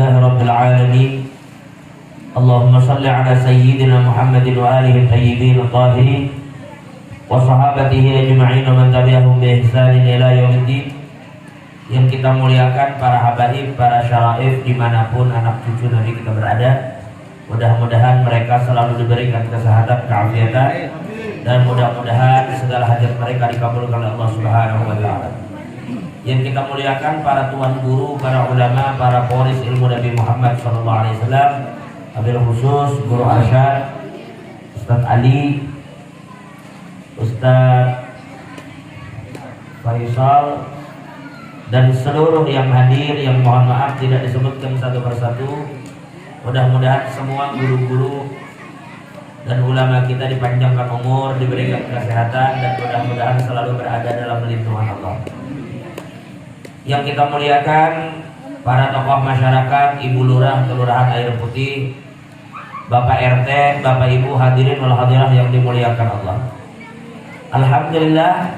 Alhamdulillahirabbil alamin. Allahumma shalli ala sayyidina Muhammadin wa alihi thayyibin tahirin wa sahabatihi ajma'in wa man tabi'ahum bi ihsanin ila yaumiddin. Yang kita muliakan para habaib, para syaraif dimanapun anak cucu Nabi kita berada, mudah-mudahan mereka selalu diberikan kesehatan, keafiatan, dan mudah-mudahan segala hajat mereka dikabulkan oleh Allah Subhanahu wa taala. Yang kita muliakan para tuan guru, para ulama, para pewaris ilmu Nabi Muhammad SAW, wabil khusus Guru Arsyad Ustadz Ali, Ustadz Faisal, dan seluruh yang hadir yang mohon maaf tidak disebutkan satu persatu. Mudah-mudahan semua guru-guru dan ulama kita dipanjangkan umur, diberikan kesehatan, dan mudah-mudahan selalu berada dalam lindungan Allah. Yang kita muliakan para tokoh masyarakat, Ibu Lurah Kelurahan Air Putih, Bapak RT, Bapak Ibu hadirin wal hadirah yang dimuliakan Allah. Alhamdulillah,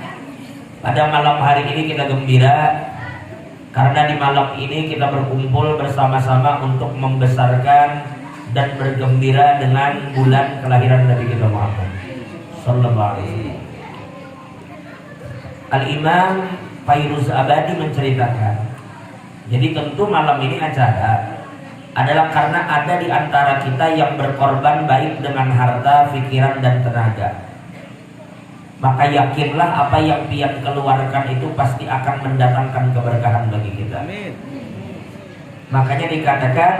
pada malam hari ini kita gembira karena di malam ini kita berkumpul bersama-sama untuk membesarkan dan bergembira dengan bulan kelahiran Nabi kita Muhammad sallallahu alaihi wasallam. Al-Imam Fairuz Abadi menceritakan, jadi tentu malam ini acara adalah karena ada di antara kita yang berkorban baik dengan harta, pikiran, dan tenaga. Maka yakinlah apa yang pian keluarkan itu pasti akan mendatangkan keberkahan bagi kita. Amin. Makanya dikatakan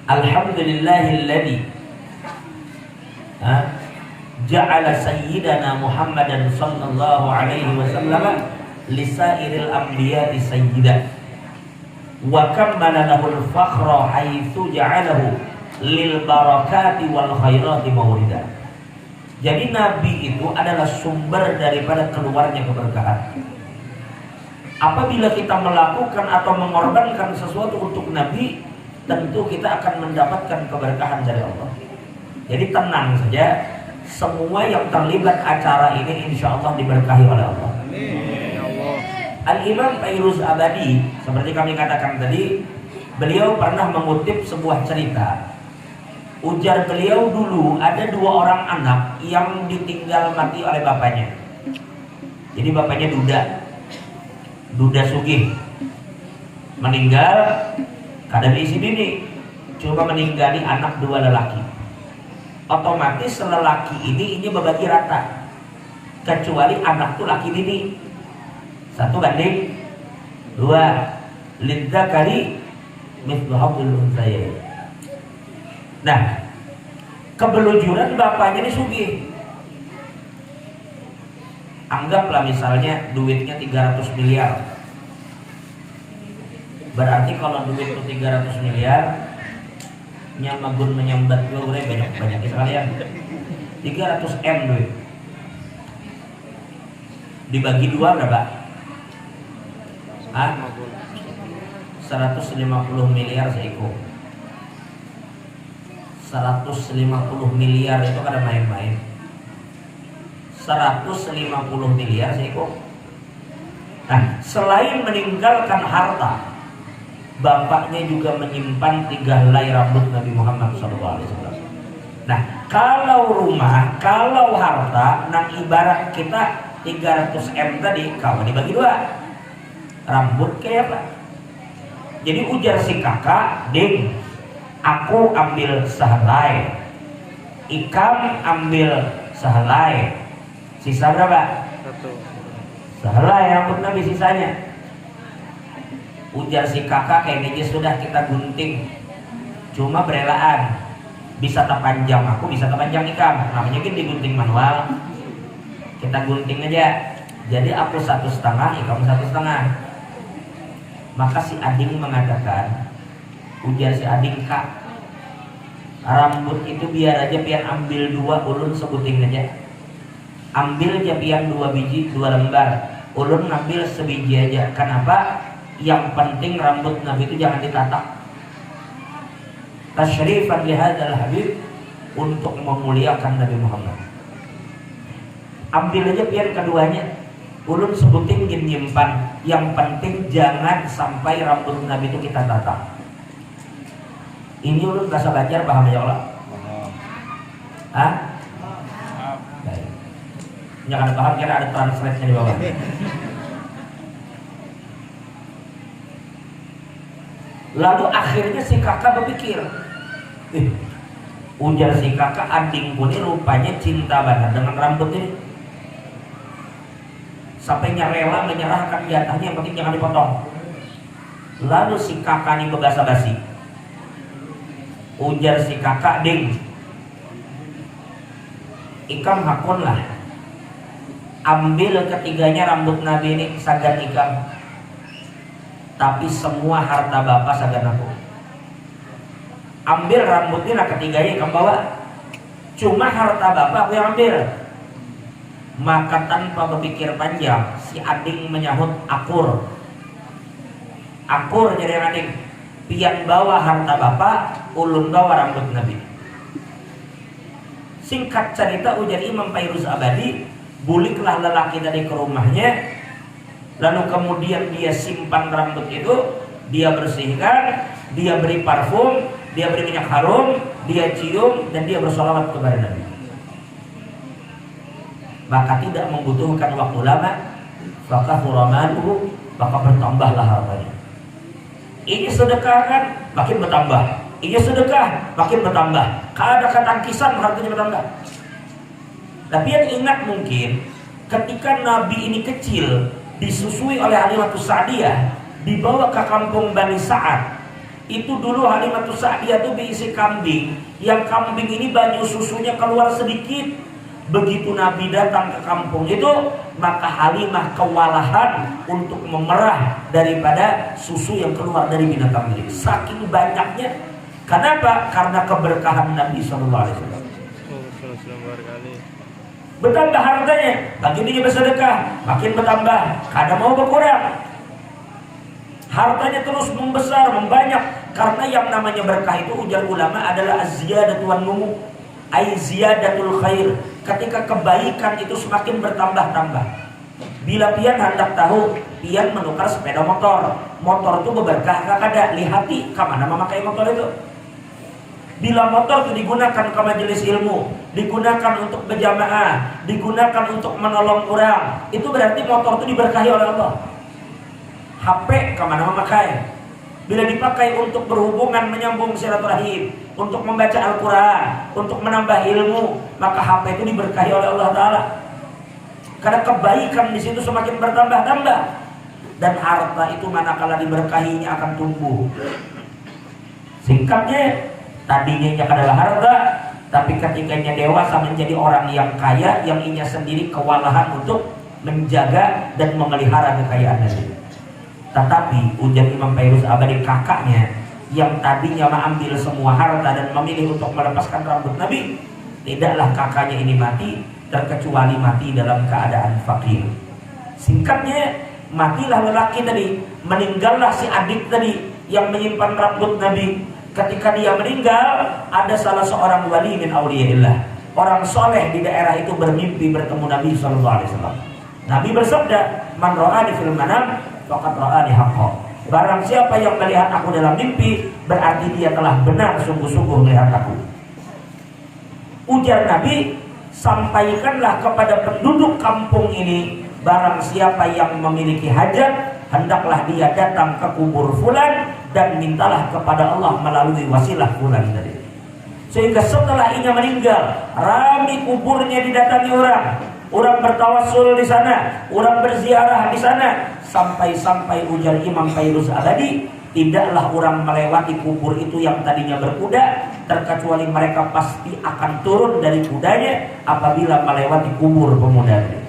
Alhamdulillahilladzi ja'ala sayyidana Muhammadan sallallahu alaihi wasallam lisairil anbiya'i sayyidan wa kammala lahul fakhra haitsu ja'alahu lil barakati wal khairati mawrida. Jadi Nabi itu adalah sumber daripada keluarnya keberkahan. Apabila kita melakukan atau mengorbankan sesuatu untuk Nabi, tentu kita akan mendapatkan keberkahan dari Allah. Jadi tenang saja, semua yang terlibat acara ini insya Allah diberkahi oleh Allah. Al-Imam Fairuz Abadi, seperti kami katakan tadi, beliau pernah mengutip sebuah cerita. Ujar beliau, dulu ada dua orang anak yang ditinggal mati oleh bapaknya. Jadi bapaknya Duda Sugih, meninggal kada diisi bini, cuma meninggali anak dua lelaki. Otomatis lelaki ini berbagi rata, kecuali anak tuh laki bini. 1 banding 2, lidzakari mithlu hadhil unthayayn. Nah, kebelujuran bapaknya ini sugih. Anggaplah misalnya duitnya 300 miliar. Berarti kalau duit itu 300 miliar, nyamagun menyambat gue banyak sekalian. 300 M duit. Dibagi 2 berapa? 150 miliar seiko. 150 miliar itu kada main-main. 150 miliar seiko. Nah, selain meninggalkan harta, bapaknya juga menyimpan 3 helai rambut Nabi Muhammad SAW. Nah, kalau rumah, kalau harta, nang ibarat kita 300 M tadi, kalau dibagi 2, rambut kayak apa? Jadi ujar si kakak, Ding, aku ambil sehelai, Ikam ambil sehelai, sisa berapa? 1 sehelai rambut Nabi sisanya. Ujar si kakak, kayak gini sudah kita gunting, cuma berelaan, bisa terpanjang aku, bisa terpanjang Ikam. Namanya kan digunting manual, kita gunting aja. Jadi aku 1,5, Ikam 1,5. Maka si Ading mengatakan, ujar si Ading, Kak, rambut itu biar aja pian ambil 2, ulun sebuting aja. Ambil aja pian 2 biji, 2 lembar, ulun ngambil sebiji aja. Kenapa? Yang penting rambut Nabi itu jangan ditatak. Tasyrifan lihadzal habib, untuk memuliakan Nabi Muhammad. Ambil aja pian keduanya, ulun sebutin nyimpan. Yang penting jangan sampai rambut Nabi itu kita tata. Ini ulun bahasa Banjar paham ya Allah? Hah? Baik. Jangan paham, kira ada translate-nya di bawah. Lalu akhirnya si kakak berpikir, ujar si kakak, adingku ini rupanya cinta banget dengan rambut ini, sampai rela menyerahkan jatahnya, yang penting jangan dipotong. Lalu si kakak ini berbasa-basi, ujar si kakak, ding, ikam hakun lah, ambil ketiganya rambut Nabi ini sagan ikam, tapi semua harta bapak sagan aku. Ambil rambutnya ketiganya ikam bawa, cuma harta bapak aku yang ambil. Maka tanpa berpikir panjang, si ading menyahut, akur jadi ading, pian bawa harta bapak, ulun bawa rambut Nabi. Singkat cerita, ujar Imam Fairuz Abadi, buliklah lelaki tadi ke rumahnya, lalu kemudian dia simpan rambut itu, dia bersihkan, dia beri parfum, dia beri minyak harum, dia cium, dan dia bersolawat kepada Nabi. Maka tidak membutuhkan waktu lama, maka furamanuhu, maka bertambahlah hartanya. Ini sedekah kan, makin bertambah. Ini sedekah, makin bertambah. Ada ketangkisan, hartanya bertambah. Tapi yang ingat mungkin, ketika Nabi ini kecil, disusui oleh Halimatus Sa'diyah, dibawa ke kampung Bani Sa'ad. Itu dulu Halimatus Sa'diyah itu diisi kambing, yang kambing ini baju susunya keluar sedikit. Begitu Nabi datang ke kampung itu, maka Halimah kewalahan untuk memerah daripada susu yang keluar dari binatang ini. Saking banyaknya. Kenapa? Karena keberkahan Nabi SAW. Bertambah hartanya, makin dia bersedekah, makin bertambah, kadang mau berkurang. Hartanya terus membesar, membanyak. Karena yang namanya berkah itu, ujar ulama, adalah az-ziyadatu wan numu, ay ziyadatul khair. Ketika kebaikan itu semakin bertambah-tambah. Bila pian hendak tahu, pian menukar sepeda motor. Motor itu berberkah kada, lihati kemana memakai motor itu. Bila motor itu digunakan ke majelis ilmu, digunakan untuk berjamaah, digunakan untuk menolong orang, itu berarti motor itu diberkahi oleh Allah. HP kemana memakai. Bila dipakai untuk berhubungan, menyambung silaturahim, untuk membaca Al-Quran, untuk menambah ilmu, maka HP itu diberkahi oleh Allah Ta'ala. Karena kebaikan di situ semakin bertambah-tambah. Dan harta itu manakala diberkahinya akan tumbuh. Singkatnya, tadinya adalah harta, tapi ketikanya dewasa menjadi orang yang kaya, yang inya sendiri kewalahan untuk menjaga dan memelihara kekayaannya. Tetapi ujar Imam Fairuz Abadi, kakaknya yang tadinya mengambil semua harta dan memilih untuk melepaskan rambut Nabi, tidaklah kakaknya ini mati terkecuali mati dalam keadaan fakir. Singkatnya, matilah lelaki tadi, meninggallah si adik tadi yang menyimpan rambut Nabi. Ketika dia meninggal, ada salah seorang wali min auliyaillah, orang soleh di daerah itu bermimpi bertemu Nabi SAW. Nabi bersabda, man ra'ani fil manam faqad ra'ani haqqan. Barang siapa yang melihat aku dalam mimpi, berarti dia telah benar sungguh-sungguh melihat aku. Ujar Nabi, sampaikanlah kepada penduduk kampung ini, barang siapa yang memiliki hajat, hendaklah dia datang ke kubur fulan dan mintalah kepada Allah melalui wasilah fulan tadi. Sehingga setelah ia meninggal, rami kuburnya didatangi orang bertawassul di sana, orang berziarah di sana, sampai-sampai ujar Imam Fairuz Abadi, tidaklah orang melewati kubur itu yang tadinya berkuda, terkecuali mereka pasti akan turun dari kudanya apabila melewati kubur pemuda ini.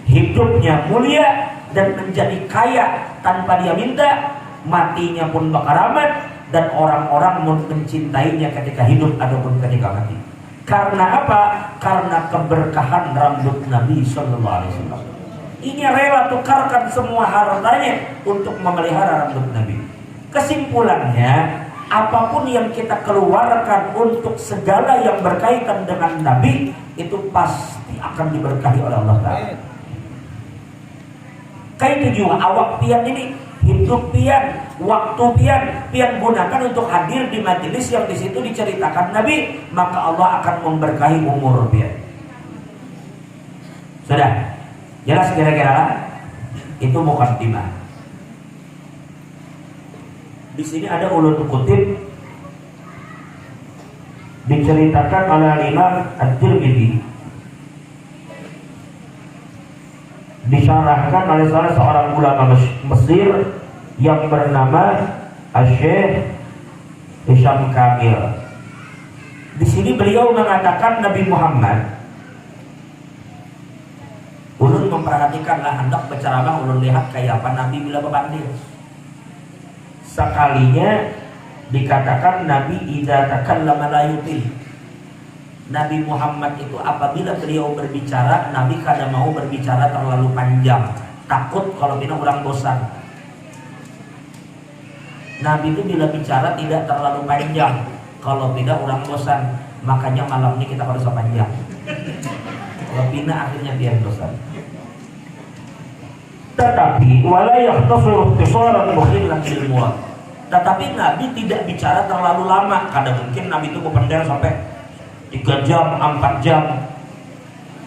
Hidupnya mulia dan menjadi kaya tanpa dia minta, matinya pun bakaramat, dan orang-orang mencintainya ketika hidup ataupun ketika mati. Karena apa? Karena keberkahan rambut Nabi SAW. Ini rela tukarkan semua hartanya untuk memelihara rambut Nabi. Kesimpulannya, apapun yang kita keluarkan untuk segala yang berkaitan dengan Nabi, itu pasti akan diberkahi oleh Allah Ta'ala. Kayak tujuan awak pian ini hidup pian, waktu pian gunakan untuk hadir di majelis yang di situ diceritakan Nabi, maka Allah akan memberkahi umur pian. Sudah jelas kira-kira itu muqaddimah. Di sini ada ulun kutip diceritakan oleh Imam At-Tirmidzi, disyarahkan oleh salah seorang ulama Mesir yang bernama Syekh Hisham Kamil. Di sini beliau mengatakan Nabi Muhammad, ulun memperhatikanlah hendak berceramah, ulun lihat kayak apa Nabi bila berbanding. Sekalinya dikatakan Nabi idza takallama la yutil. Nabi Muhammad itu apabila beliau berbicara, Nabi kada mau berbicara terlalu panjang, takut kalau bina orang bosan. Nabi itu bila bicara tidak terlalu panjang, kalau bina orang bosan. Makanya malam ini kita harus panjang. Kalau bina akhirnya biar bosan. Tetapi wala yahtasiru ikhtisaran mukhillan bil muwad. Tetapi Nabi tidak bicara terlalu lama. Kadang mungkin Nabi itu berpendar sampai 3 jam, 4 jam.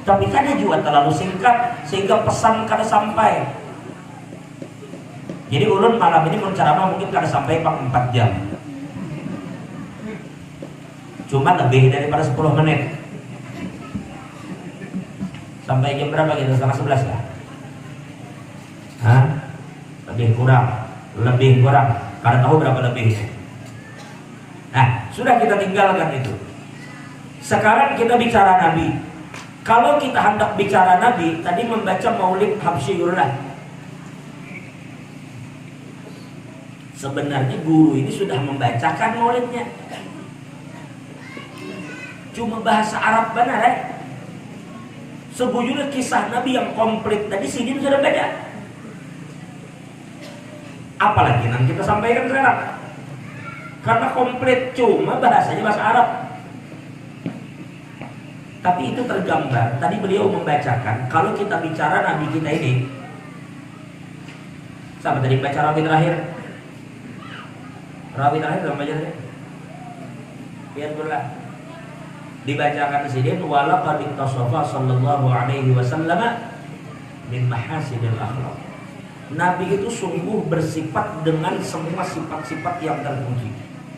Tapi kadang juga terlalu singkat sehingga pesan kada sampai. Jadi ulun malam ini menceramah mungkin kada sampai 4 jam. Cuma lebih daripada 10 menit. Sampai jam berapa gitu? Setengah 11 lah. Hah? Lebih kurang. Karena tahu berapa lebih. Nah, sudah kita tinggalkan itu. Sekarang kita bicara Nabi. Kalau kita hendak bicara Nabi, tadi membaca Maulid Habsyiullah. Sebenarnya guru ini sudah membacakan maulidnya. Cuma bahasa Arab benar ya. Sebujurnya kisah Nabi yang komplit tadi sini sudah beda. Apalagi nanti kita sampaikan sekarang. Karena komplit cuma bahasanya bahasa Arab. Tapi itu tergambar. Tadi beliau membacakan. Kalau kita bicara Nabi kita ini, sama tadi baca rawi terakhir. Rawi terakhir dalam baca tadi. Biar berulang. Dibacakan di sini. Walaqad ittasafa sallallahu alaihi wasallam min mahasinil akhlaq. Nabi itu sungguh bersifat dengan semua sifat-sifat yang terpuji,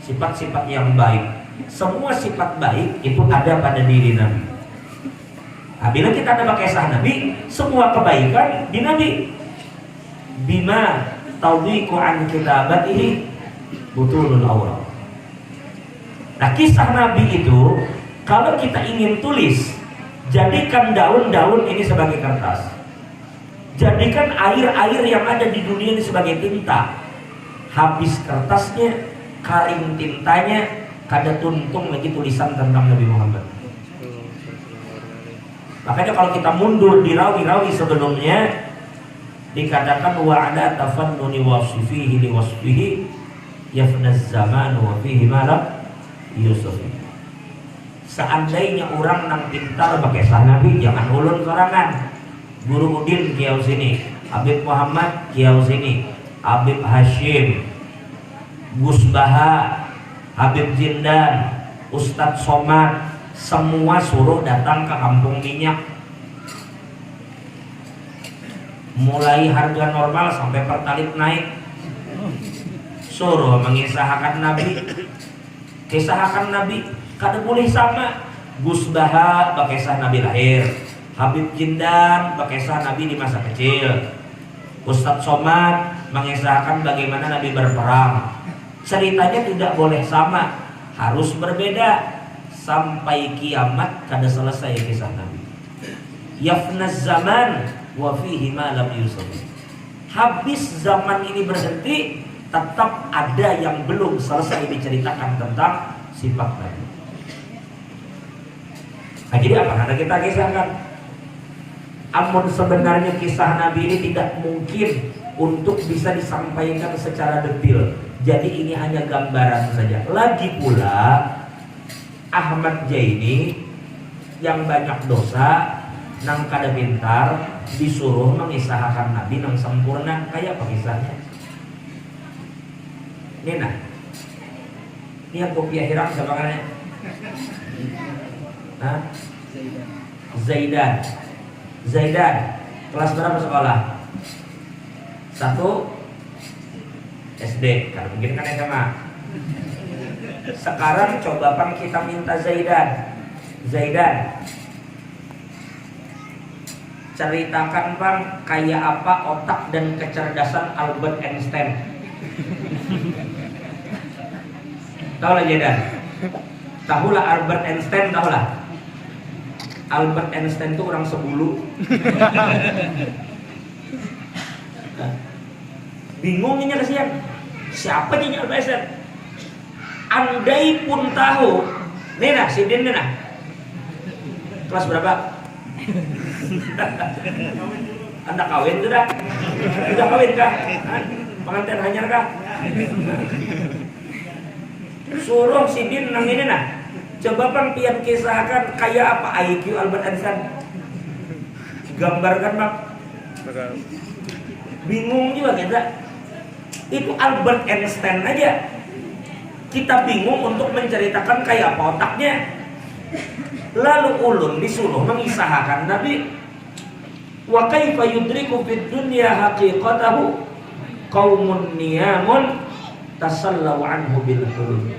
sifat-sifat yang baik. Semua sifat baik itu ada pada diri Nabi. Nah, bila kita ada kisah Nabi, semua kebaikan di Nabi. Bima tawdiqu an kitabatihi butulul awraq. Nah, kisah Nabi itu kalau kita ingin tulis, jadikan daun-daun ini sebagai kertas. Jadikan air-air yang ada di dunia ini sebagai tinta. Habis kertasnya, karing tintanya, kada tuntung lagi tulisan tentang Nabi Muhammad. Makanya kalau kita mundur di rawi-rawi sebelumnya, dikatakan wa'ala tafannuni wasfihi li wasfihi yafnaz zamanu wa fihi malam Yusuf. Seandainya orang nang pintar pakai kisah Nabi, jangan ulun sorangan. Guru Udin kiau sini, Habib Muhammad kiau sini, Habib Hashim, Gus Baha, Habib Jindan, Ustadz Somad, semua suruh datang ke Kampung Minyak. Mulai harga normal sampai pertalit naik, suruh mengisahkan Nabi. Kisahkan Nabi, kada boleh sama. Gus Baha berkisah Nabi lahir, Habib Jindan berkisah Nabi di masa kecil, Ustadz Somad mengisahkan bagaimana Nabi berperang. Ceritanya tidak boleh sama, harus berbeda. Sampai kiamat kada selesai kisah Nabi. Yafnaz zaman wa fihi ma lam yusaf. Habis zaman ini berhenti, tetap ada yang belum selesai diceritakan tentang sifat Nabi. Nah, jadi apa? Ada kita kisahkan. Amun sebenarnya kisah Nabi ini tidak mungkin untuk bisa disampaikan secara detail. Jadi ini hanya gambaran saja. Lagi pula Ahmad Jaini yang banyak dosa, nang kada pintar, disuruh mengisahkan Nabi yang sempurna. Kayak apa kisahnya? Nina, ini aku kopiah hiram siapa kan? Zaidan. Kelas berapa sekolah? 1 SD. Kalau mungkin kan SMA. Sekarang coba Bang kita minta Zaidan. Ceritakan Bang kayak apa otak dan kecerdasan Albert Einstein. Tahu lah Zaidan? Tahulah Albert Einstein, tahulah. Albert Einstein itu orang sebulu. Bingungnya kasihan. Siapa nih Albert Einstein? Andai pun tahu. Nena, si Din Nena. Kelas berapa? Anda kawin sudah? Sudah kawin kah? Pengantin hanyar kah? Suruh si Din nang ini nah. Coba Bang pian kisahkan kayak apa IQ Albert Einstein. Gambarkan Bang. Bingung juga kita. Itu Albert Einstein aja kita bingung untuk menceritakan kayak apa otaknya. Lalu ulun disuruh mengisahkan Nabi. Wa kaifa yudriku fid dunya haqiqatahu qaumun niyamun tasallau anhu bil hulum.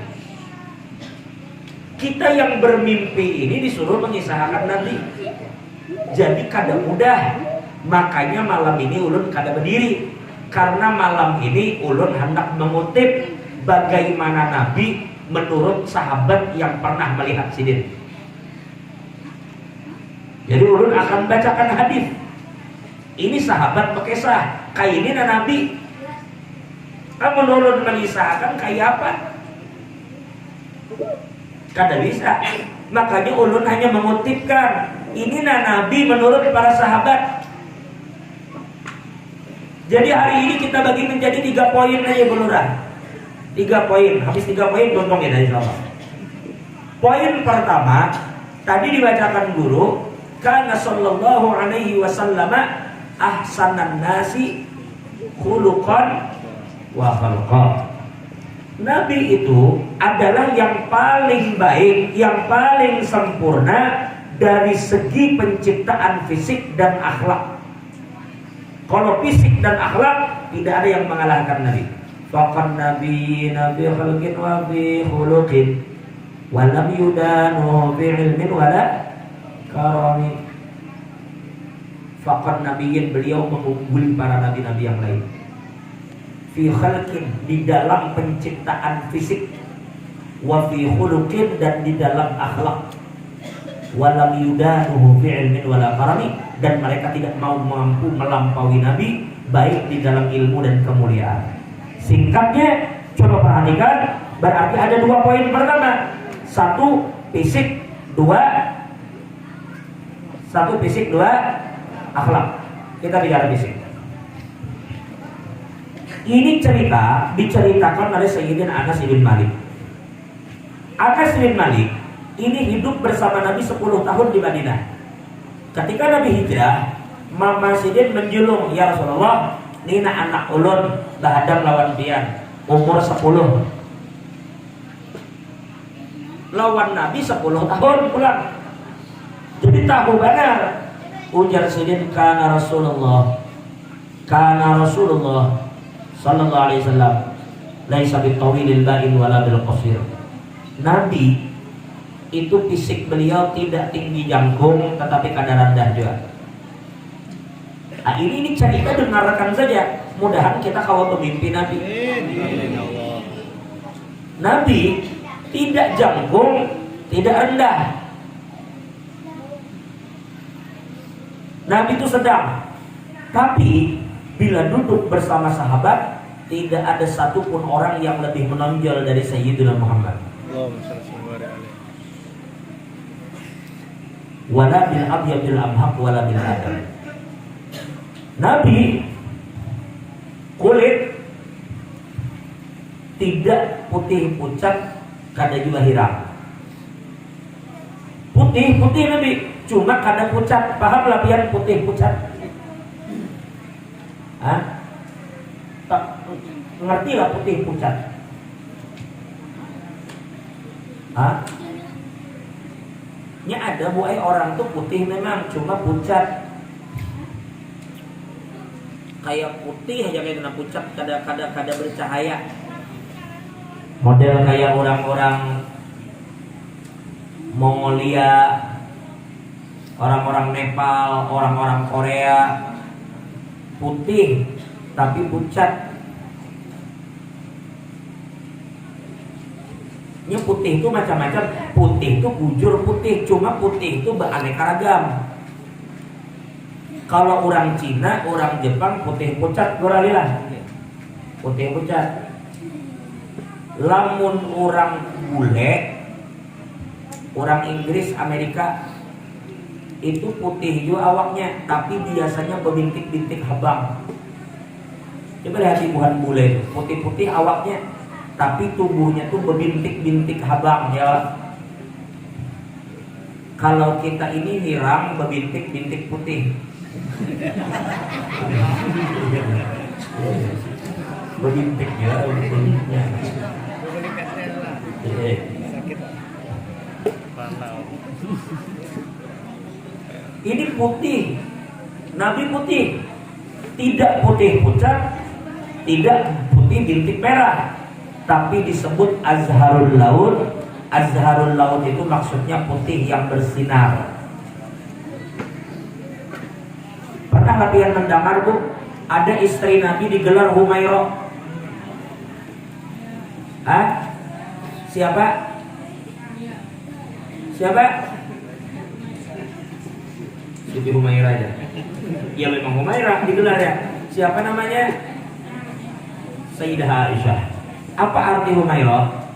Kita yang bermimpi ini disuruh mengisahkan Nabi. Jadi kada mudah. Makanya malam ini ulun kada berdiri. Karena malam ini ulun hendak mengutip bagaimana Nabi menurut sahabat yang pernah melihat sidin. Jadi ulun akan bacakan hadis. Ini sahabat berkisah, kayak ini Nabi. Menurut mengisahkan kayak apa? Kada bisa. Makanya ulun hanya mengutipkan. Ini Nabi menurut para sahabat. Jadi hari ini kita bagi menjadi 3 poin aja Lurah. 3 poin. Habis 3 poin contoh ya dari Allah. Poin pertama tadi dibacakan guru, kana sallallahu alaihi wasallam ahsanan nasi khuluqan wa khalqa. Nabi itu adalah yang paling baik, yang paling sempurna dari segi penciptaan fisik dan akhlak. Kalau fisik dan akhlak tidak ada yang mengalahkan Nabi. Faqan Nabi khalqin wa bi khuluqin wa lam yudanu bi ilmin wala karami. Faqan Nabiyyin, beliau mengungguli para nabi-nabi yang lain. Fi khalqin, di dalam penciptaan fisik, wa fi khuluqin, dan di dalam akhlak, walam yudanuhu fi ilmin wala karami, dan mereka tidak mau mampu melampaui Nabi baik di dalam ilmu dan kemuliaan. Singkatnya, coba perhatikan, berarti ada 2 poin pertama. 1 fisik, 2 akhlak. Kita bicara fisik. Ini cerita diceritakan oleh Sayyidina Anas bin Malik. Anas bin Malik ini hidup bersama Nabi 10 tahun di Madinah. Ketika Nabi hijrah, Mama Sidin menjulung, ya Rasulullah, nina anak ulun lahadang lawan pian, umur 10. Lawan Nabi 10 tahun pulang. Jadi tahu benar. Ujar Sidin, kana Rasulullah sallallahu alaihi wasallam laisa bitawilil ba'in wala bil qasir. Nabi itu fisik beliau tidak tinggi jangkung tetapi kadar rendah juga. Nah, ini cerita dengarkan saja. Mudahan kita kalau pemimpin Nabi. Nabi tidak jangkung, tidak rendah. Nabi itu sedang. Tapi bila duduk bersama sahabat, tidak ada satupun orang yang lebih menonjol dari Sayyidina Muhammad. Wala bil abyadil abhaq wala bil adam. Nabi kulit tidak putih pucat, kada juga hiram. Putih Nabi, cuma kada pucat. Paham lapian putih pucat? Hah? Tak ngerti lah putih pucat? Hah? Nya ada buai orang tuh putih memang cuma pucat. Kayak putih aja kayak kena pucat, kada bercahaya. Model kayak orang-orang Mongolia, orang-orang Nepal, orang-orang Korea, putih tapi pucat. Ini putih itu macam-macam. Putih itu bujur putih, cuma putih itu beraneka ragam. Kalau orang Cina, orang Jepang putih pucat, goralilah. Putih pucat. Lamun orang bule, orang Inggris, Amerika, itu putih juga awaknya, tapi biasanya berbintik-bintik habang. Coba lihat ibuhan bule, putih-putih awaknya, tapi tubuhnya tuh berbintik-bintik habang ya. Kalau kita ini hirang berbintik-bintik putih. Berbintik ya, berbintiknya. Ini putih, Nabi putih, tidak putih pucat, tidak putih bintik merah, tapi disebut azharul laut. Azharul laut itu maksudnya putih yang bersinar. Pernah kalian mendengar bu, ada istri Nabi digelar Humairah? Hah? Siapa? Siapa? Siti Humairah aja. Ya memang Humairah digelar ya. Siapa namanya? Sayyidah Aisyah. Apa arti Humairah?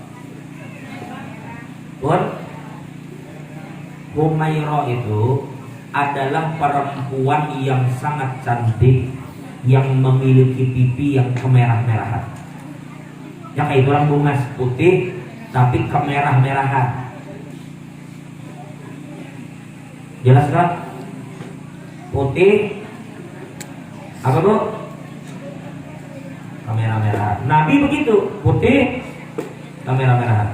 Humairah itu adalah perempuan yang sangat cantik, yang memiliki pipi yang kemerah-merahan. Ya kayak orang bungas putih tapi kemerah-merahan. Jelas kan? Putih apa bu? Kemerah-merahan. Nabi begitu, putih kemerah-merahan.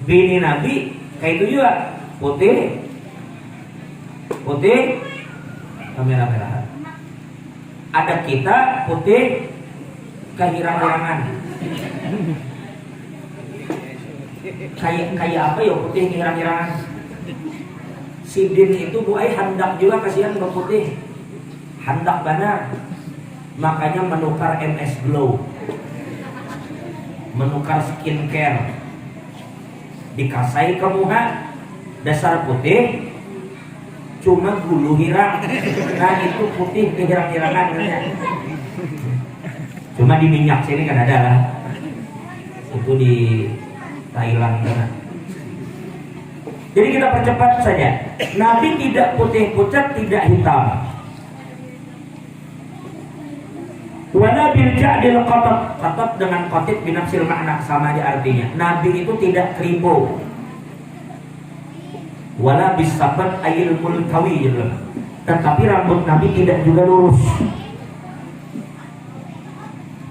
Bini Nabi kayak itu juga, putih kemerah-merahan. Ada kita putih kehirang-hirangan. Kayak apa ya putih kehirang-hirangan? Sidin itu buai handak juga, kasihan nggak putih, handak benar. Makanya menukar MS Glow, menukar skincare, dikasai ke muka, dasar putih cuma bulu hirang. Nah itu putih kehirang-hirangan katanya. Cuma di minyak sini kan ada lah, itu di Thailand kan. Jadi kita percepat saja. Nabi tidak putih pucat, tidak hitam. Wala bil ja'dil qatat. Qatat dengan qatit binafsil makna, sama di artinya. Nabi itu tidak keribu. Wala bis sabat ayil mulkawi gitu. Tetapi rambut Nabi tidak juga lurus.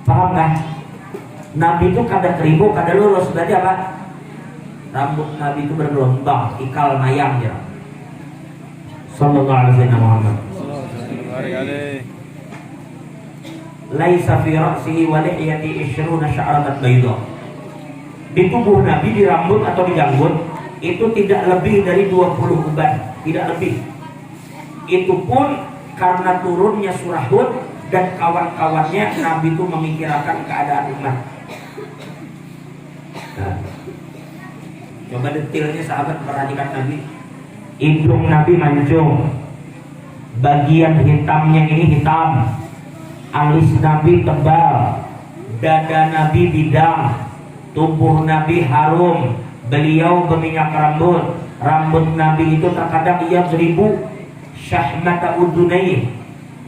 Paham kan? Nabi itu kada keribu, kada lurus. Berarti apa? Rambut Nabi itu bergelombang, ikal mayang ya. Sallallahu alaihi Muhammad. Laisa fi ra'sihi wa lihiyati 20 sya'ratan bayda. Di tubuh Nabi, di rambut atau di janggut itu tidak lebih dari 20 uban, tidak lebih. Itu pun karena turunnya surah Hud dan kawan-kawannya, Nabi itu memikirkan keadaan umat. Nah, coba detailnya sahabat perhatikan Nabi. Hidung Nabi mancung, bagian hitamnya ini hitam. Alis Nabi tebal, dada Nabi bidang, tubuh Nabi harum, beliau berminyak rambut. Rambut Nabi itu terkadang ia beribu syahmata udunai.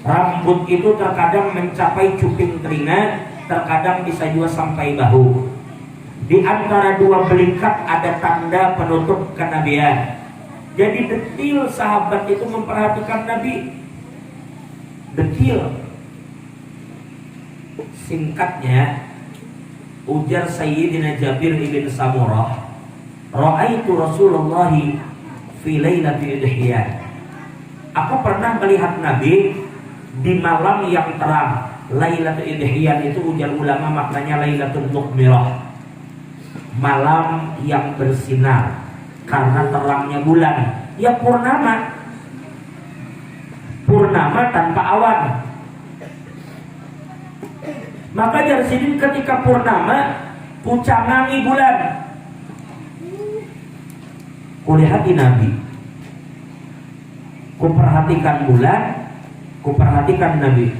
Rambut itu terkadang mencapai cuping telinga, terkadang bisa juga sampai bahu. Di antara dua belikat ada tanda penutup kenabian. Jadi detil sahabat itu memperhatikan Nabi. Detil. Singkatnya, ujar Sayyidina Jabir ibn Samurah, ra'aitu Rasulullah fi lailatul Idhyan. Aku pernah melihat Nabi di malam yang terang. Lailatul Idhyan itu ujar ulama maknanya Lailatul Mukmirah, malam yang bersinar karena terangnya bulan. Ya purnama, purnama tanpa awan. Maka dari sini ketika purnama kucangangi bulan, kulihati Nabi, kuperhatikan bulan, kuperhatikan Nabi.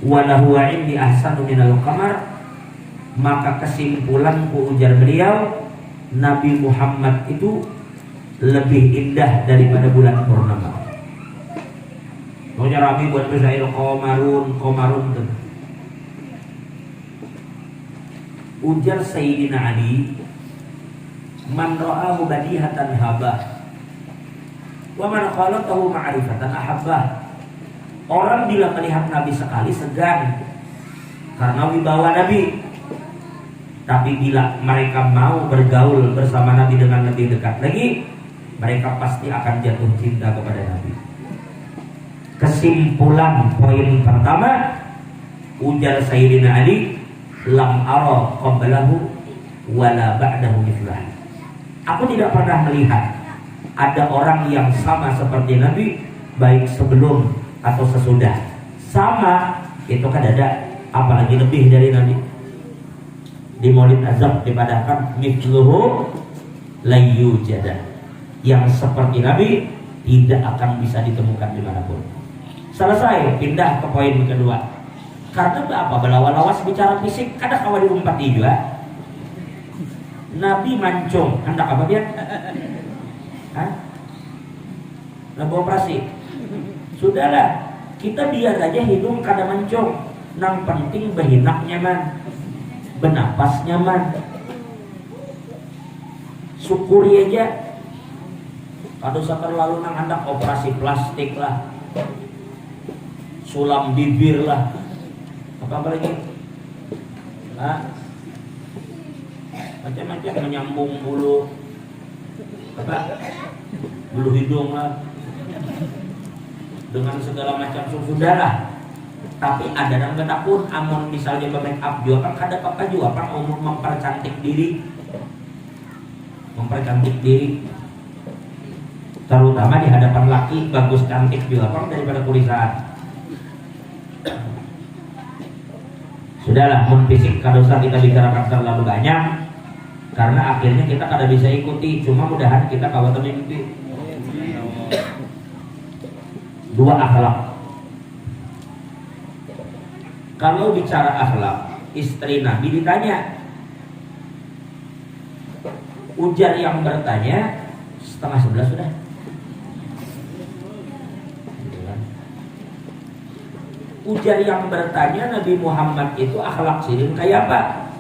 Walahu indi ahsanu minal qamar. Maka kesimpulanku, ujar beliau, Nabi Muhammad itu lebih indah daripada bulan purnama. Pokoknya Rabi buat bersair komarun tuh. Ujar Sayyidina Ali, man ra'ahu badihatan habah wa man khalatahu ma'rifatan ahabbah. Orang bila melihat Nabi sekali segan karena wibawa Nabi, tapi bila mereka mau bergaul bersama Nabi dengan lebih dekat lagi, mereka pasti akan jatuh cinta kepada Nabi. Kesimpulan poin pertama, ujar Sayyidina Ali, lam ara qablahu wala ba'dahu mithlah. Aku tidak pernah melihat ada orang yang sama seperti Nabi, baik sebelum atau sesudah. Sama itu kan ada, apalagi lebih dari Nabi. Di Maulid Azam dipadahkan mithluhu layyu jada, yang seperti Nabi tidak akan bisa ditemukan dimanapun. Selesai, pindah ke poin kedua. Karena apa? Belawas-lawas bicara fisik, kadang awal diumpat juga. Nabi mancung, hendak apa dia? Nabi operasi. Sudahlah, kita biar aja hidung kada mancung. Nang penting behinak nyaman, benapas nyaman. Syukuri aja. Kalau terlalu nang hendak operasi plastik lah, sulam bibir lah, apa lagi? Macam-macam menyambung bulu, bulu hidung lah, dengan segala macam sudahlah. Tapi ada yang pun amun misalnya make up juga kan ada apa juga kan umur mempercantik diri, terutama di hadapan laki bagus cantik juga kan daripada tulisan. Sudahlah, fisik kada usah kita bicarakan terlalu banyak karena akhirnya kita kada bisa ikuti. Cuma mudahan kita kawan mimpi. Dua, akhlak. Kalau bicara akhlak, istri Nabi ditanya, ujar yang bertanya 10:30 sudah. Ujar yang bertanya Nabi Muhammad itu akhlak sirin kayak apa?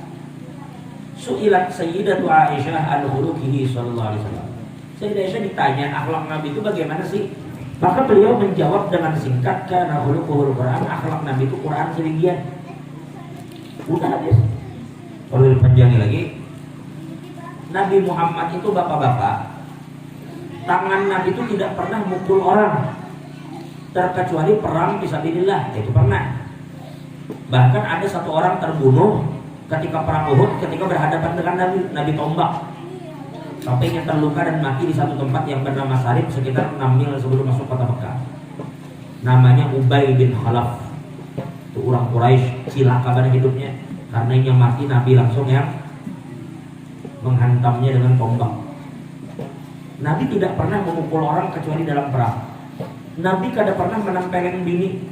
Su'ilat Sayyidatu Aisyah an-Khuluqihi sallallahu alaihi wasallam. Sayyidah Aisyah ditanya akhlak Nabi itu bagaimana sih? Maka beliau menjawab dengan singkat, karena khuluquhul Quran, akhlak Nabi itu Quran sirigian. Udah habis. Kalau dipanjangin lagi, Nabi Muhammad itu bapak-bapak, tangan Nabi itu tidak pernah mukul orang, terkecuali perang fisabilillah, itu pernah. Bahkan ada satu orang terbunuh ketika perang Uhud, ketika berhadapan dengan Nabi tombak, sampai terluka dan mati di satu tempat yang bernama Sarib sekitar 6 mil sebelum masuk kota Mekah. Namanya Ubay bin Khalaf. Itu orang Quraisy, cilaka pada hidupnya karena yang mati Nabi langsung yang menghantamnya dengan tombak. Nabi tidak pernah memukul orang kecuali dalam perang. Nabi kada pernah menempelin bini,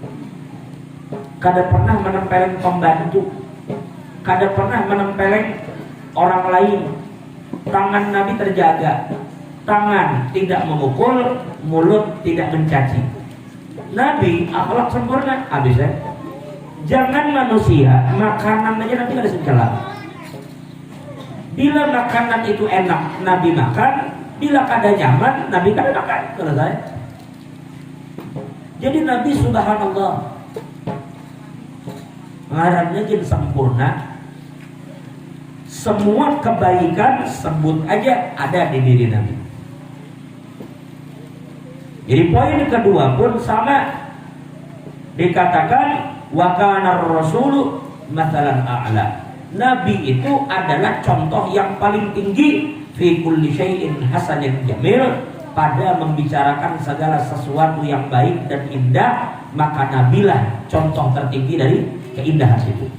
kada pernah menempelin pembantu, kada pernah menempelin orang lain. Tangan Nabi terjaga, tangan tidak memukul, mulut tidak mencaci. Nabi akhlak sempurna. Habis ya. Jangan manusia, makanan aja Nabi kada sencela. Bila makanan itu enak, Nabi makan. Bila kada nyaman, Nabi kada makan. Selesai. Jadi Nabi subhanallah ngarannya jin sempurna. Semua kebaikan sebut aja ada di diri Nabi. Jadi poin kedua pun sama, dikatakan wa kana ar-rasulu mathalan a'la. Nabi itu adalah contoh yang paling tinggi fi kulli syai'in hasanin jamil, pada membicarakan segala sesuatu yang baik dan indah, maka nabilah contoh tertinggi dari keindahan itu.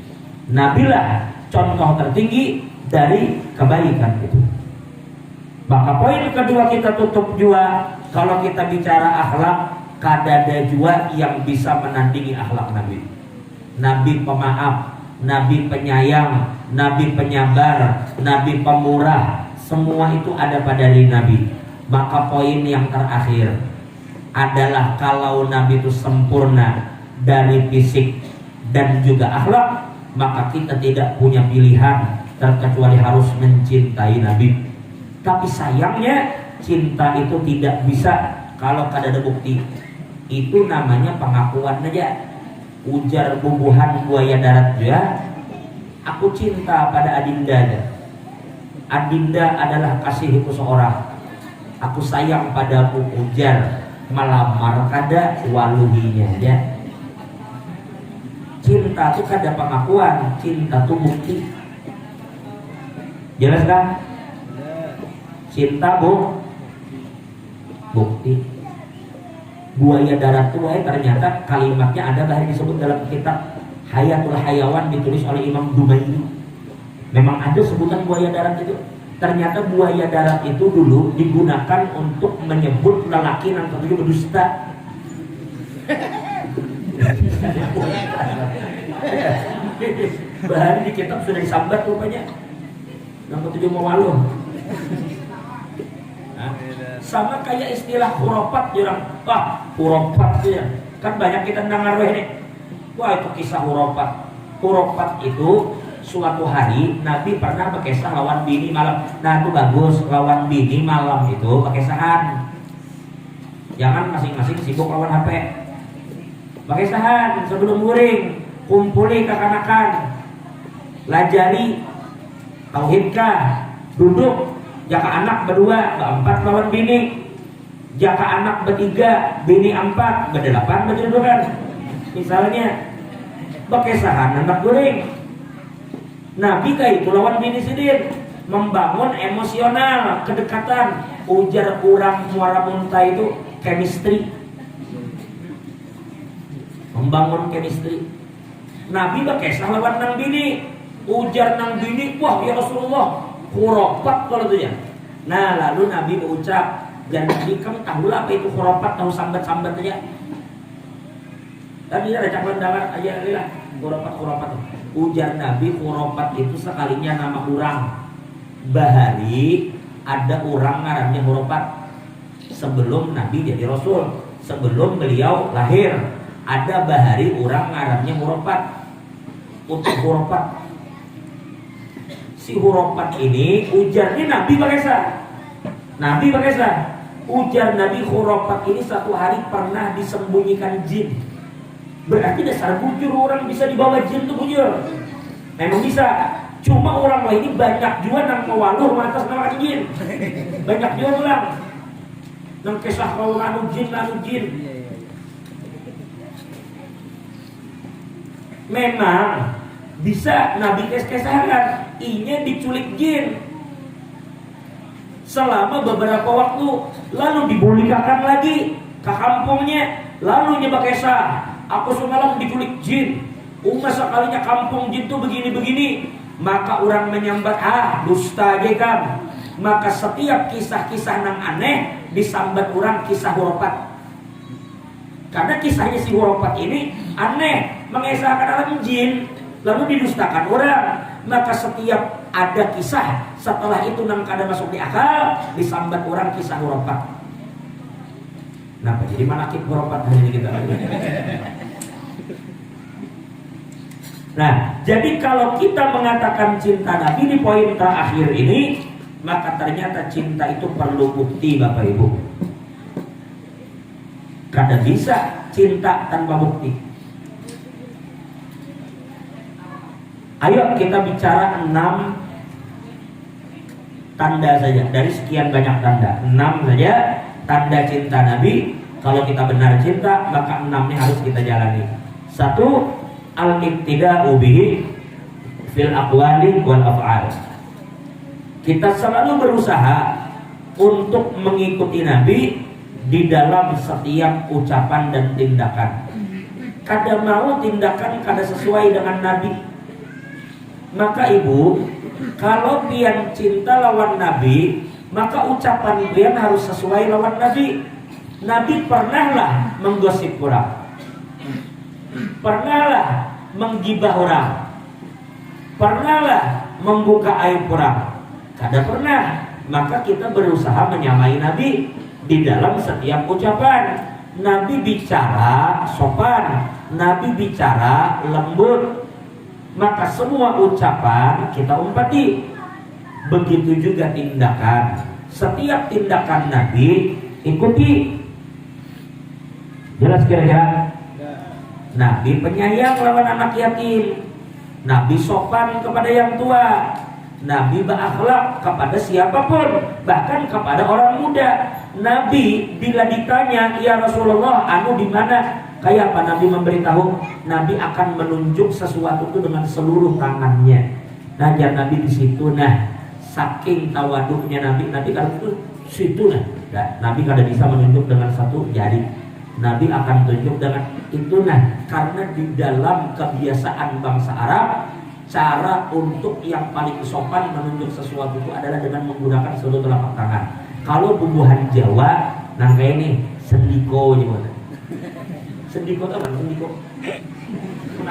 Nabilah contoh tertinggi dari kebaikan itu. Maka poin kedua kita tutup jua, kalau kita bicara akhlak, kadada jua yang bisa menandingi akhlak Nabi. Nabi pemaaf, Nabi penyayang, Nabi penyabar, Nabi pemurah, semua itu ada pada diri Nabi. Maka poin yang terakhir adalah kalau Nabi itu sempurna dari fisik dan juga akhlak, maka kita tidak punya pilihan terkecuali harus mencintai Nabi. Tapi sayangnya cinta itu tidak bisa kalau kada ada bukti. Itu namanya pengakuan aja. Ujar bubuhan buaya darat juga, aku cinta pada Adinda aja. Adinda adalah kasihku seorang. Aku sayang padamu, ujar melamar kada waluhinya aja. Cinta itu kada pengakuan, cinta itu bukti. Jelas kan? Cinta bukti. Buaya darat itu ternyata kalimatnya ada bahkan disebut dalam kitab Hayatul Hayawan ditulis oleh Imam Dumaini. Memang ada sebutan buaya darat itu. Ternyata buaya darat itu dulu digunakan untuk menyebut lelaki yang tentunya berdusta. Bahan di kitab sudah disambat rupanya. Yang ketujuh mawaluh. Sama kayak istilah hurufat orang, wah hurufat ya. Kan banyak kita dengar ini. Wah itu kisah hurufat. Hurufat itu suatu hari Nabi pernah berkisah lawan bini malam. Nah itu bagus, lawan bini malam itu berkisahan. Jangan masing-masing sibuk lawan HP. Berkisahan sebelum guring, kumpuli kekanakan, lajari, tauhidkah, duduk, jaka anak berdua, berempat lawan bini, jaka anak bertiga, bini empat, berdelapan berdudukan. Misalnya berkisahan anak guring. Nabi kayak itu lawan bini sidin, membangun emosional, kedekatan. Ujar kurang muara muntah itu chemistry, membangun chemistry. Nabi berkisah lawan nang bini, ujar nang bini, wah ya Rasulullah, khurafat kalau itu ya. Nah lalu Nabi berucap, dan Nabi kamu tahu lah apa itu khurafat, tahu sambat-sambat aja. Tadi ada caklan dengar aja lah khurafat. Ujar Nabi, khurafat itu sekalinya nama orang. Bahari ada orang ngarannya khurafat. Sebelum Nabi jadi Rasul, sebelum beliau lahir, ada bahari orang ngarannya khurafat. Untuk khurafat, si khurafat ini ujarnya Nabi berkisah. Ujar Nabi, khurafat ini satu hari pernah disembunyikan jin. Berarti dasar bujur orang bisa dibawa jin tuh bujur. Memang bisa. Cuma orang lain ini banyak juga nang mawaluh atas nama jin. Banyak juga orang nang kisah kalau anu jin. Memang bisa Nabi kesahan, inya diculik jin selama beberapa waktu, lalu dibulikakan lagi ke kampungnya, lalu nyebak kisah, aku semalam diculik jin, sekalinya kampung jin tuh begini-begini. Maka orang menyambat, dusta aja kan. Maka setiap kisah-kisah nang aneh disambat orang kisah khurafat. Karena kisahnya si khurafat ini aneh, mengesahkan alam jin, lalu didustakan orang. Maka setiap ada kisah setelah itu nang kada masuk di akal, disambat orang kisah khurafat. Kenapa jadi manakib khurafat hari ini kita? Nah, jadi kalau kita mengatakan cinta Nabi di poin terakhir ini, maka ternyata cinta itu perlu bukti, Bapak Ibu. Kada bisa cinta tanpa bukti. Ayo kita bicara 6 tanda saja dari sekian banyak tanda. 6 saja tanda cinta Nabi. Kalau kita benar cinta, maka 6-nya harus kita jalani. 1, al-iqtida'u bihi fil aqwali wal af'al. Kita selalu berusaha untuk mengikuti Nabi di dalam setiap ucapan dan tindakan. Kada mau tindakan kada sesuai dengan Nabi. Maka ibu, kalau pian cinta lawan Nabi, maka ucapan pian harus sesuai lawan Nabi. Nabi pernahlah menggosip orang, pernahlah menggibah orang, pernahlah membuka aib orang. Kada pernah. Maka kita berusaha menyamai Nabi di dalam setiap ucapan. Nabi bicara sopan, Nabi bicara lembut, maka semua ucapan kita umpati. Begitu juga tindakan. Setiap tindakan Nabi ikuti. Jelas kira-kira? Nabi penyayang lawan anak yatim, Nabi sopan kepada yang tua, Nabi berakhlak kepada siapapun, bahkan kepada orang muda. Nabi bila ditanya, ya Rasulullah, anu di mana? Kayak apa Nabi memberitahu? Nabi akan menunjuk sesuatu itu dengan seluruh tangannya. Nah, jangan Nabi di situ. Nah, saking tawaduknya Nabi kalau itu situ nah. Nabi kada bisa menunjuk dengan satu jari. Nabi akan tunjuk dengan itu nah, karena di dalam kebiasaan bangsa Arab, cara untuk yang paling sopan menunjuk sesuatu itu adalah dengan menggunakan seluruh telapak tangan. Kalau bubuhan Jawa, nah kayak ini sendiko gimana? Sendiko apa? Sendiko?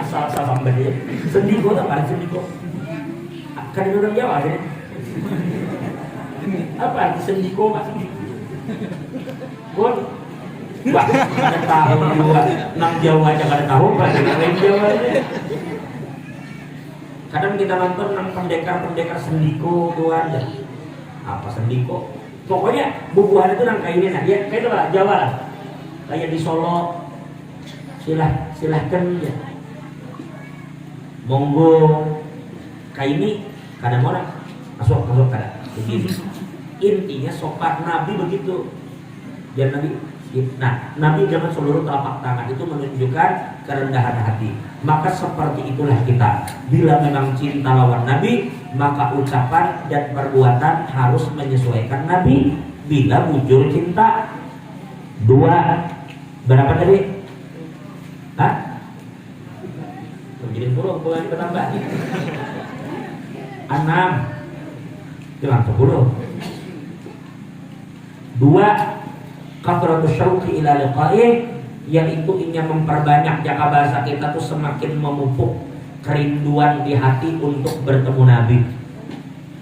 Asal sampai dia. Sendiko apa? Sendiko? Kan orang Jawa sih. Apa arti sendiko mas? Bon, wah, ada tahu juga. Nang Jawa aja kada tahu, berarti lain Jawa aja. Kadang kita nonton nang pendekar sendiko tuh aja. Apa sendiko? Pokoknya bubuhan itu nang kayak ini nah, ya kayak itu lah Jawa lah. Kayak di Solo, silahkan ya. Monggo, kayak ini kadang orang masuk kadang. Begini. Intinya sopan Nabi begitu. Ya Nabi. Nah, Nabi dengan seluruh telapak tangan itu menunjukkan kerendahan hati. Maka seperti itulah kita. Bila memang cinta lawan Nabi, maka ucapan dan perbuatan harus menyesuaikan Nabi. Bila bujur cinta, 2, berapa tadi? Hah? Jadi 10, boleh ditambah. 6, jangan 10. 2, kathratus syauqi ila liqa'ih, yaitu ingin memperbanyak jaka bahasa kita tuh semakin memupuk kerinduan di hati untuk bertemu Nabi.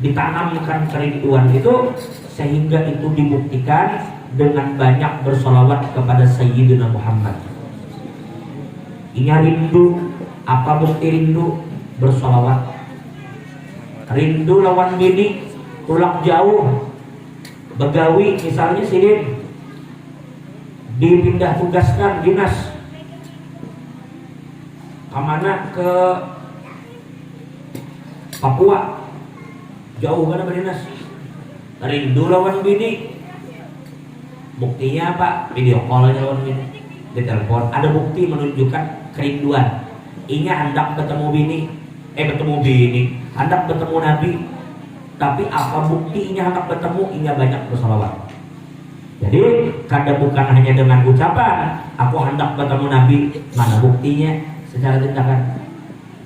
Ditanamkan kerinduan itu sehingga itu dibuktikan dengan banyak bersolawat kepada Sayyidina Muhammad. Inya rindu, apa bukti rindu? Bersolawat. Rindu lawan bini, tulak jauh, begawi misalnya sidin, dipindah tugaskan dinas kemana, ke Papua, jauh kan berdinas, rindu lawan bini. Buktinya apa? Video call aja lawan bini, di telepon. Ada bukti menunjukkan kerinduan. Inya hendak bertemu bini, hendak bertemu Nabi. Tapi apa buktinya hendak bertemu? Inya banyak bersolawat. Jadi kada bukan hanya dengan ucapan aku hendak bertemu Nabi, mana buktinya secara tindakan.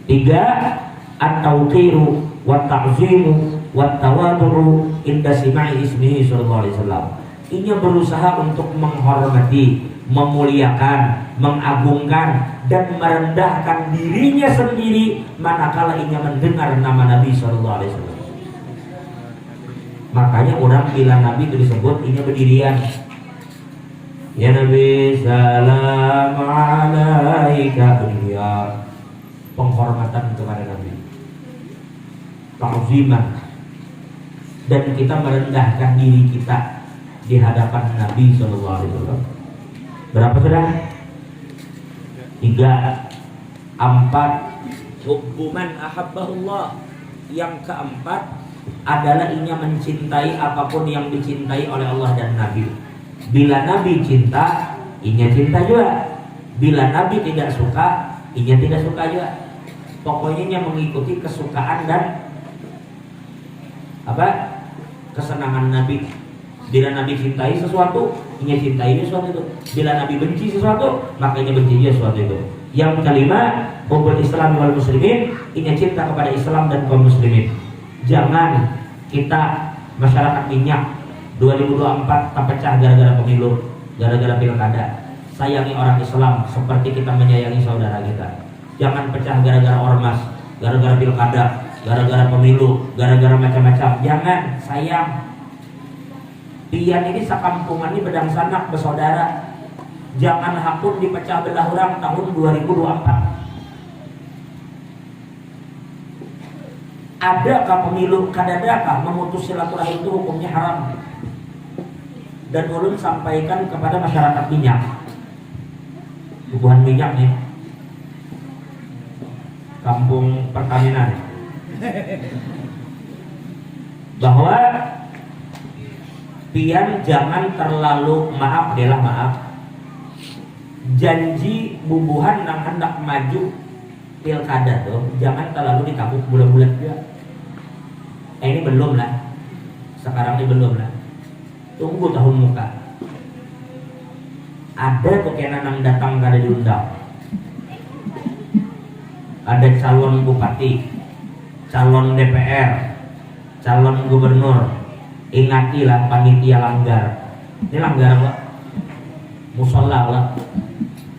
3, at-tawqiru wa ta'zimu wa tawaduru inda sima'i ismihi sallallahu alaihi wasallam. Ini berusaha untuk menghormati, memuliakan, mengagungkan dan merendahkan dirinya sendiri manakala ingin mendengar nama Nabi sallallahu alaihi wasallam. Makanya orang bilang Nabi itu disebut ini berdirian. Ya Nabi salam alaika, ya penghormatan kepada Nabi, ta'ziman, dan kita merendahkan diri kita di hadapan Nabi sallallahu alaihi wasallam. Berapa sudah? 3, 4, hubbu man ahabbahullah. Yang keempat adalah inya mencintai apapun yang dicintai oleh Allah dan Nabi. Bila Nabi cinta, inya cinta juga. Bila Nabi tidak suka, inya tidak suka juga. Pokoknya inya mengikuti kesukaan dan kesenangan Nabi. Bila Nabi cintai sesuatu, inya cintai sesuatu itu. Bila Nabi benci sesuatu, maka inya benci sesuatu itu. Yang kelima, hubbul Islam wal muslimin, inya cinta kepada Islam dan kaum muslimin. Jangan kita masyarakat minyak 2024 terpecah gara-gara pemilu, gara-gara pilkada. Sayangi orang Islam seperti kita menyayangi saudara kita. Jangan pecah gara-gara ormas, gara-gara pilkada, gara-gara pemilu, gara-gara macam-macam. Jangan, sayang. Pian ini sakampungan ini bedang sanak bersaudara. Jangan hakun dipecah belah orang tahun 2024. Adakah pemilu, kadadakah memutus silaturahim itu hukumnya haram? Dan ulun sampaikan kepada masyarakat minyak, hubungan minyak nih, kampung pertanian, bahwa pian jangan terlalu maaf janji bubuhan nang hendak maju pilkada tuh jangan terlalu ditabuk bulan-bulan juga. Ini belum lah, sekarang ini belum lah, tunggu tahun muka. Ada tuh kena nang datang kada diundang, ada calon bupati, calon DPR, calon gubernur. Ingatilah panitia langgar. Ini langgar apa? Musola lah.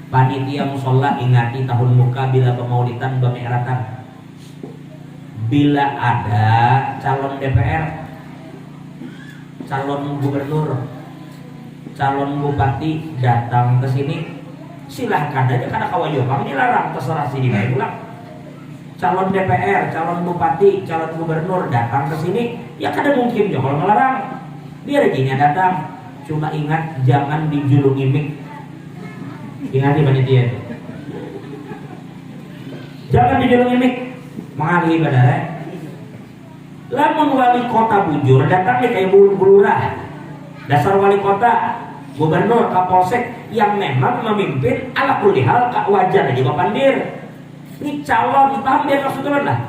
Panitia musola ingati tahun muka bila pemaulitan pemikratan. Bila ada calon DPR, calon gubernur, calon bupati datang ke sini, silahkan aja karena kawajokan dilarang, terserah sini baik pulang. Calon DPR, calon bupati, calon gubernur datang ke sini, ya kada mungkin juga kalau melarang. Biar aja datang. Cuma ingat jangan dijulungi mik. Ingat panitia itu. Jangan dijulungi mik. Mengalih ibadah. Lamun wali kota bujur datang nih kayak bulurah. Dasar wali kota, gubernur, kapolsek yang memang memimpin ala kulli hal wajar aja bapandir. Ini calon, paham biar maksudnya lah.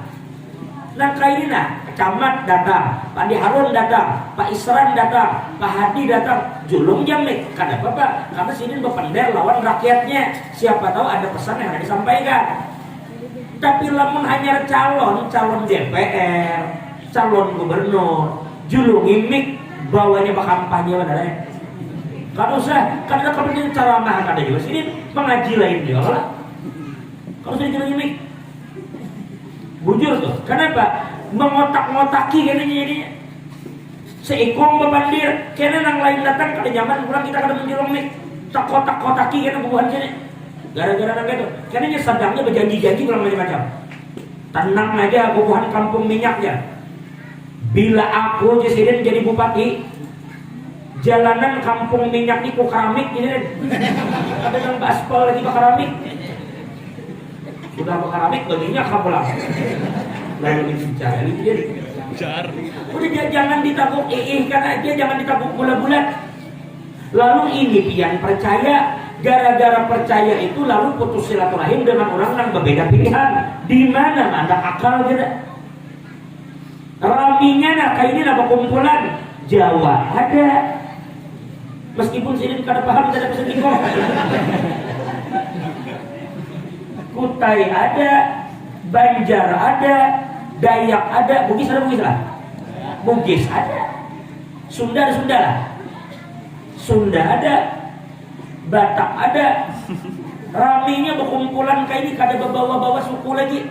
Nah kayak ini nah, camat datang, Pak Di Harun datang, Pak Isran datang, Pak Hadi datang, julung jam nih. Karena apa? Karena sini berpendek lawan rakyatnya. Siapa tahu ada pesan yang harus disampaikan. Tapi lamun hanya calon DPR, calon gubernur, julung imik, bawanya kampanye padahal. Kalau usah, karena kepentingan ceramah ada juga sini mengaji lain juga lah. Kalau saya bilang ini bujur tuh, kenapa? Mengotak-ngotaki kayaknya jadinya. Seikong bebandir, kayaknya nang lain datang kada nyaman, kurang kita kada menjulung nih. Tak kotak-kotaki kayaknya bubuhan sini. Gara-gara nang itu, kayaknya sedangnya berjanji-janji kurang macam-macam. Tenang aja bubuhan kampung minyaknya. Bila aku jadi bupati, jalanan kampung minyak ini ku keramik gini. Ada nang aspal lagi keramik. Udah keramik baginya kapulang. Lalu bicara ini udah jangan ditabuk kan aja, jangan ditabuk bulat-bulat. Lalu ini pian percaya, gara-gara percaya itu lalu putus silaturahim dengan orang yang berbeda pilihan. Di mana ada akal gitu. Raminya nah kayak ini apa kumpulan Jawa ada. Meskipun sini kada paham kada bisa dikong. Kutai ada, Banjar ada, Dayak ada, Bugis ada Bugis lah. Bugis ada. Sunda lah. Sunda ada, Batak ada. Raminya berkumpulan kayak ini kada bawa-bawa suku lagi.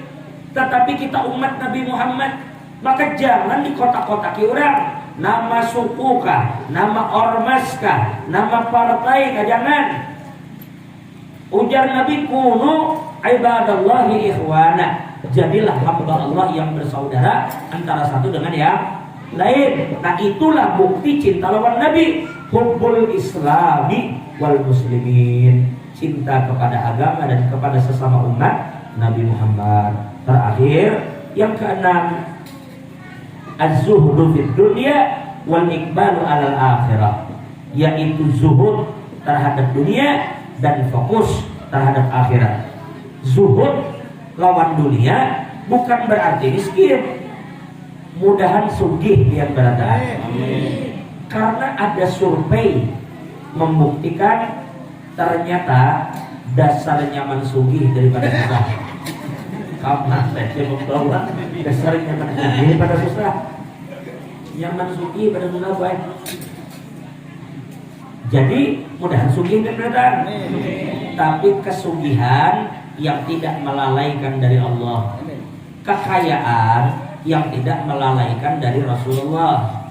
Tetapi kita umat Nabi Muhammad, maka jangan dikotak-kotaki orang. Nama suku kah, nama ormas kah, nama partai kah, jangan. Ujar Nabi kuno ibadallahi ikhwana. Jadilah hamba Allah yang bersaudara antara satu dengan yang lain. Nah itulah bukti cinta lawan Nabi. Hubbul Islami wal muslimin. Cinta kepada agama dan kepada sesama umat Nabi Muhammad Terakhir, yang keenam, az-zuhdu fid dunya wal iqbalu alal akhirah, yaitu zuhud terhadap dunia dan fokus terhadap akhirat. Zuhud lawan dunia bukan berarti miskin. Mudahan sugih yang berada. Karena ada survei membuktikan ternyata dasar nyaman sugih daripada susah. Kapan saya membawa dasar nyaman sugih daripada susah. Nyaman sugih pada susah baik. Jadi mudahan sugih dan beradaan. Tapi kesugihan yang tidak melalaikan dari Allah, kekayaan yang tidak melalaikan dari Rasulullah.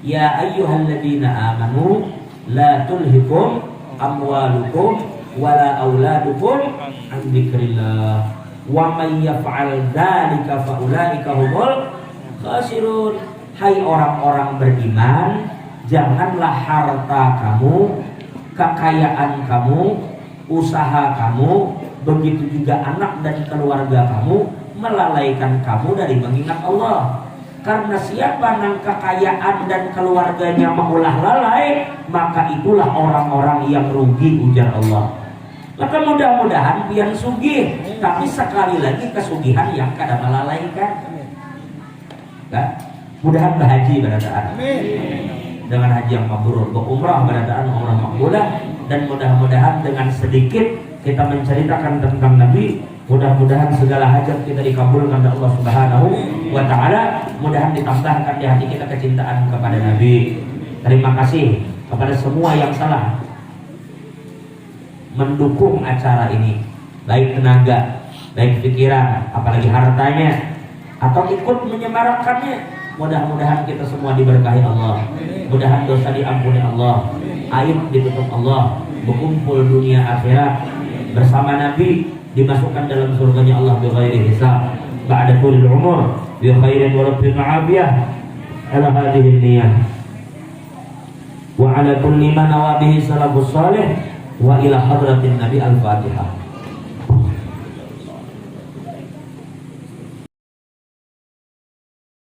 Ya ayyuhalladzina amanu la tulhikum amwalukum wala auladukum an dzikrillah wa may yaf'al dzalika fa ulaika humul khasirun. Hai orang-orang beriman, janganlah harta kamu, kekayaan kamu, usaha kamu, begitu juga anak dan keluarga kamu melalaikan kamu dari mengingat Allah. Karena siapa yang kekayaan dan keluarganya mengulah lalai, maka itulah orang-orang yang rugi, ujar Allah. Maka mudah-mudahan biar sugih, tapi sekali lagi kesugihan yang kada melalaikan. Mudahan bahaji beradaan dengan haji yang mabrur, berumrah beradaan umrah makbulah, dan mudah-mudahan dengan sedikit kita menceritakan tentang Nabi, mudah-mudahan segala hajat kita dikabulkan oleh Allah Subhanahu wa taala. Mudahan ditambahkan di hati kita kecintaan kepada Nabi. Terima kasih kepada semua yang telah mendukung acara ini, baik tenaga, baik pikiran, apalagi hartanya, atau ikut menyemarakkannya. Mudah-mudahan kita semua diberkahi Allah. Mudahan dosa diampuni Allah, aib ditutup Allah, berkumpul dunia akhirat bersama Nabi, dimasukkan dalam surganya Allah bi ghairi hisab ba'da tulil umur bi khairin wa rabbin afiyah. Ala hadhihi niyyah wa ala kulli man nawa bihi salafus salih wa ila hadratin Nabi al-Fatihah.